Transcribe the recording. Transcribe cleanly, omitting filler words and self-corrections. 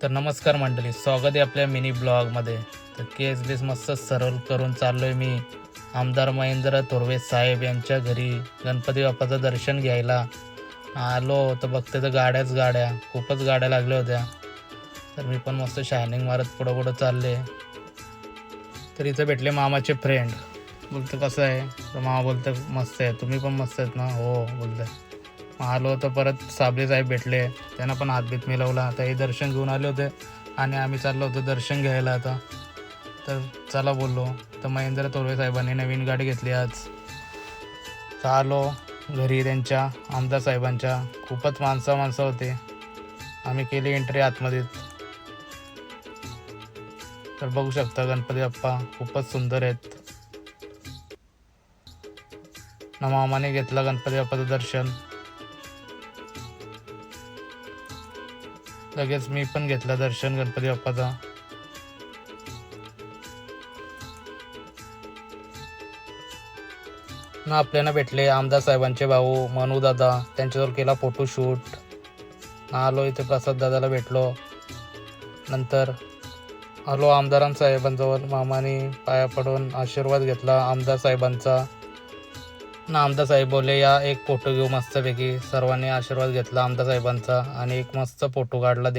तर नमस्कार मंडळी, स्वागत आहे आपल्या मिनी ब्लॉगमध्ये. तर केस बेस मस्त सरळ करून चाललो आहे मी आमदार महेंद्र थोरवे साहेब यांच्या घरी गणपती बाप्पाचं दर्शन घ्यायला. आलो तर बघते तर गाड्या खूपच गाड्या लागल्या होत्या. तर मी पण मस्त शायनिंग मारत पुढं पुढं चालले. तर इथं भेटले मामाचे फ्रेंड. बोलतं कसं आहे, तर मामा बोलतं मस्त आहे, तुम्ही पण मस्त आहेत ना. हो बोलतं. मग आलो तर परत साबळे साहेब भेटले, त्यांना पण हातबीत मिळवला. आता हे दर्शन घेऊन आले होते आणि आम्ही चाललो होतो दर्शन घ्यायला आता. तर चला बोललो. तर महेंद्र थोरवे साहेबांनी नवीन गाडी घेतली आज. तर आलो घरी त्यांच्या आमदार साहेबांच्या. खूपच माणसं होते. आम्ही केली एंट्री आतमध्ये. तर बघू शकता गणपती बाप्पा खूपच सुंदर आहेत ना. मामाने घेतलं गणपती बाप्पाचं दर्शन. लगेच मी पण घेतलं दर्शन गणपती बाप्पाचा. ना आपल्याला भेटले आमदार साहेबांचे भाऊ मनू दादा, त्यांच्याजवळ केला फोटोशूट. आलो इथे प्रसाद दादाला भेटलो. नंतर आलो साहेबांजवळ. मामाने पाया पडून आशीर्वाद घेतला आमदार साहेबांचा. ना आमदार साहेब बोलले या एक फोटो घेऊ मस्तपैकी. सर्वांनी आशीर्वाद घेतला आमदार साहेबांचा आणि एक मस्त फोटो काढला.